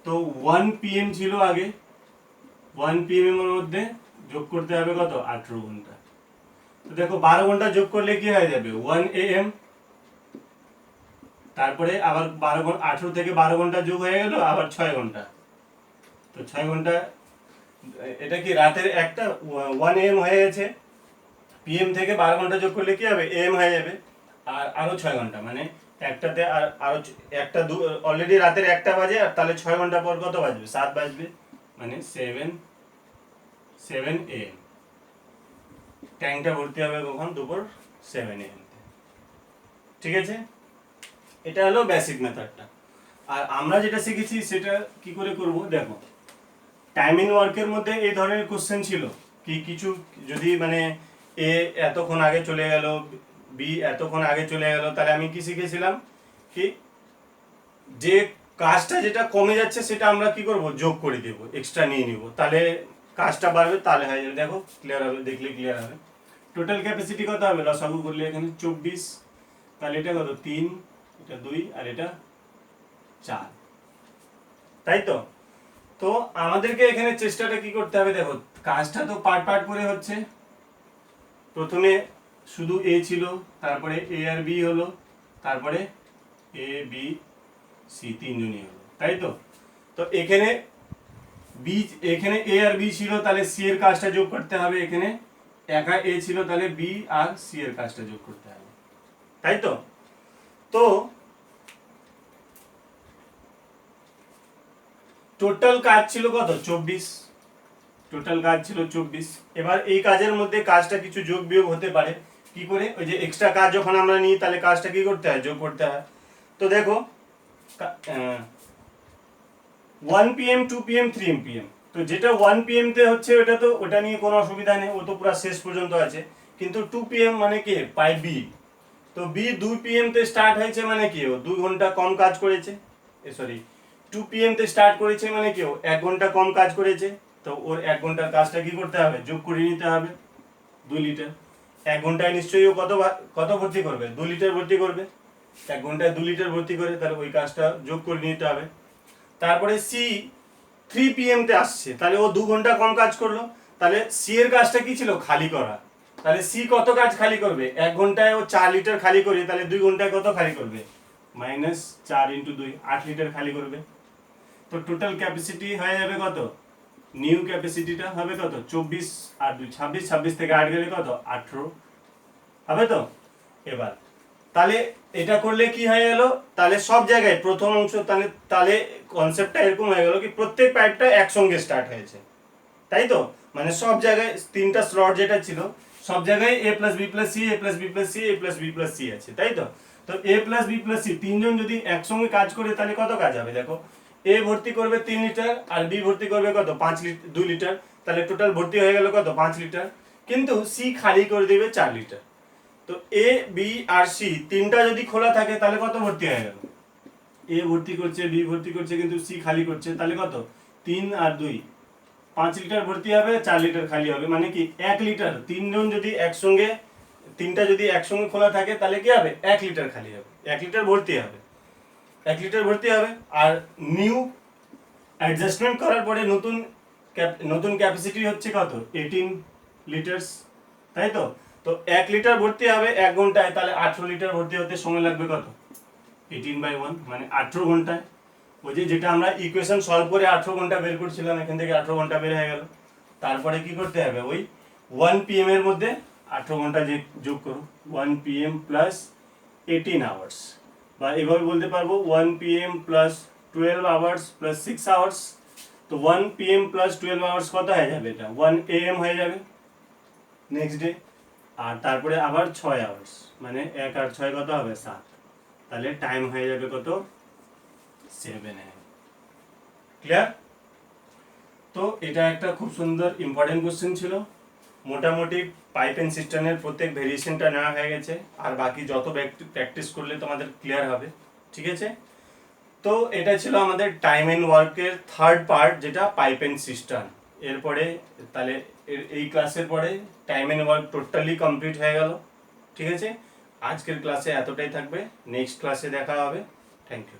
তো 1 pm ছিল আগে, 1 pm এর মধ্যে যোগ করতে হবে কত, 18 ঘন্টা। তো দেখো 12 ঘন্টা যোগ করলে কি হয়ে যাবে, 1 am। তারপরে আবার 18 থেকে 12 ঘন্টা যোগ হয়ে গেল, আবার 6 ঘন্টা। তো 6 ঘন্টা, এটা কি রাতের একটা 1 am হয়ে গেছে, পিএম থেকে 12 ঘন্টা যোগ করলে কি হবে, এম হয়ে যাবে, আর আরো 6 ঘন্টা, মানে একটাতে আর আরো একটা, অলরেডি রাতের 1টা বাজে, আর তাহলে 6 ঘন্টা পর কত বাজবে, 7 বাজবে, মানে 7 am। ট্যাঙ্কটা ভর্তি হবে কখন, দুপুর 7 am, ঠিক আছে? এটা হলো বেসিক মেথডটা। আর আমরা যেটা শিখেছি সেটা কি করে করব, দেখো টাইম ইন ওয়ার্কের মধ্যে এই ধরনের কোশ্চেন ছিল কি কিছু, যদি মানে এ এতক্ষণ আগে চলে গেল, বি এতক্ষণ আগে চলে গেল, তাহলে আমি কি শিখেছিলাম কি যে কাজটা যেটা কমে যাচ্ছে সেটা আমরা কি করব, যোগ করে দেব, এক্সট্রা নিয়ে নিব, তাহলে কাজটা বাড়বে, তাহলে হয়ে যাবে। দেখো ক্লিয়ার হবে, দেখলে ক্লিয়ার হবে। টোটাল ক্যাপাসিটি কত হবে লসাগু করলে এখানে 24, তাহলে এটা কত 3, এটা 2 আর এটা 4, তাই তো। তো আমাদেরকে এখানে চেষ্টাটা কি করতে হবে, দেখো কাজটা তো পার্ট পার্ট করে হচ্ছে। প্রথমে শুধু এ ছিল, তারপরে এ আর বি হলো, তারপরে এ বি সি তিনজনই হলো, তাই তো। তো এখানে বি, এখানে এ আর বি ছিল, তাহলে সি এর কাজটা যোগ করতে হবে। এখানে একা এ ছিল, তাহলে বি আর সি এর কাজটা যোগ করতে হবে, তাই তো। তো টোটাল কাজ ছিল কত, 24, টোটাল কাজ ছিল 24। এবার এই কাজের মধ্যে কাজটা কিছু যোগ বিয়োগ হতে পারে, কি করে, ওই যে এক্সট্রা কাজ যখন আমরা নিই তাহলে কাজটা কি করতে হয়, যোগ করতে হয়। তো দেখো 1 PM 2 PM 3 PM, তো যেটা 1 PM তে হচ্ছে ওটা তো, ওটা নিয়ে কোনো অসুবিধা নেই, ও তো পুরো শেষ পর্যন্ত আছে। কিন্তু 2 PM মানে কি, পাই বি, তো বি 2 PM তে স্টার্ট হয়েছে মানে কি, ও 2 ঘন্টা কম কাজ করেছে, সরি 2 PM তে স্টার্ট করেছে মানে কি, ও 1 ঘন্টা কম কাজ করেছে। তো ওর 1 ঘন্টার কাজটা কি করতে হবে, যোগ করে নিতে হবে 2 লিটার। 1 ঘন্টায় নিশ্চয়ই ও কত ভর্তি করবে, 2 লিটার ভর্তি করবে। 1 ঘন্টায় 2 লিটার ভর্তি করে, তাহলে ওই কাজটা যোগ করে নিতে হবে। তারপরে সি 3 PM তে আসছে, তাহলে ও 2 ঘন্টা কম কাজ করলো, তাহলে সি এর কাজটা কি ছিল, খালি করা। তাহলে সি কত কাজ খালি করবে, 1 ঘন্টায় ও 4 লিটার খালি করে, তাহলে 2 ঘন্টায় কত খালি করবে, -4 × 2 8 লিটার খালি করবে। তো টোটাল ক্যাপাসিটি হয়ে যাবে কত, নিউ ক্যাপাসিটিটা হবে কত, 24 আর 2 26, 26 থেকে 8 গেলে কত, 18 হবে তো। এবার তাহলে এটা করলে কি হয়ে গেল, তাহলে সব জায়গায় প্রথম অংশ, তাহলে তাহলে কনসেপ্টটা এরকম হয়ে গেল কি প্রত্যেক পাইপটা একসঙ্গে স্টার্ট হয়েছে, তাই তো। মানে সব জায়গায় তিনটা স্লট যেটা ছিল, সব জায়গায় a + b + c, a + b + c, a + b + c আছে, তাই তো। তো a + b + c তিনজন যদি একসঙ্গে কাজ করে তাহলে কত কাজ হবে, দেখো a ভর্তি করবে 3 লিটার আর b ভর্তি করবে কত, 2 লিটার, তাহলে টোটাল ভর্তি হয়ে গেল কত, 5 লিটার। কিন্তু c খালি করে দেবে 4 লিটার। তো এ বি আর সি তিনটা যদি খোলা থাকে তাহলে কত ভর্তি হয়ে গেল, এ ভর্তি করছে, বি ভর্তি করছে, কিন্তু সি খালি করছে, তাহলে কত, 3 আর 2 5 লিটার ভর্তি হবে, 4 লিটার খালি হবে, মানে কি 1 লিটার। তিনজন যদি একসঙ্গে, তিনটা যদি একসঙ্গে খোলা থাকে তাহলে কি হবে, 1 লিটার খালি হবে, 1 লিটার ভর্তি হবে, 1 লিটার ভর্তি হবে। আর নিউ অ্যাডজাস্টমেন্ট করার পরে নতুন ক্যাপাসিটি হচ্ছে কত, 18 লিটারস, তাই তো। তো 1 লিটার ভর্তি হবে 1 ঘন্টায়, তাহলে 18 লিটার ভর্তি হতে সময় লাগবে কত, 18/1 মানে 18 ঘন্টায়। ওই যে যেটা আমরা ইকুয়েশন সলভ করে 18 ঘন্টা বের করছিলাম, এখান থেকে 18 ঘন্টা বের হয়ে গেল। তারপরে কি করতে হবে, ওই 1 PM এর মধ্যে 18 ঘন্টা যে যোগ করো, 1 PM + 18 আওয়ার্স, বা এভাবে বলতে পারবো 1 PM + 12 আওয়ার্স + 6 আওয়ার্স। তো 1 PM + 12 আওয়ার্স কত হয়ে যাবে, এটা 1 AM হয়ে যাবে নেক্সট ডে। আর তারপরে আবার 6 আওয়ার্স, মানে 1 আর 6 কত হবে, 7, তাহলে টাইম হয়ে যাবে কত, 7 AM। ক্লিয়ার। তো এটা একটা খুব সুন্দর ইম্পর্টেন্ট কোশ্চেন ছিল। মোটামুটি পাইপ এন্ড সিস্টেমের প্রত্যেক ভেরিয়েশনটা নেওয়া হয়ে গেছে, আর বাকি যত প্র্যাকটিস করলে তোমাদের ক্লিয়ার হবে, ঠিক আছে। তো এটা ছিল আমাদের টাইম এন্ড ওয়ার্কের থার্ড পার্ট, যেটা পাইপ এন্ড সিস্টেম। এরপরে তাহলে এই ক্লাসের পরে time and work totally complete হয়ে গেল, ঠিক আছে। আজকের ক্লাসে এতটাই থাকবে, নেক্সট ক্লাসে দেখা হবে। Thank you.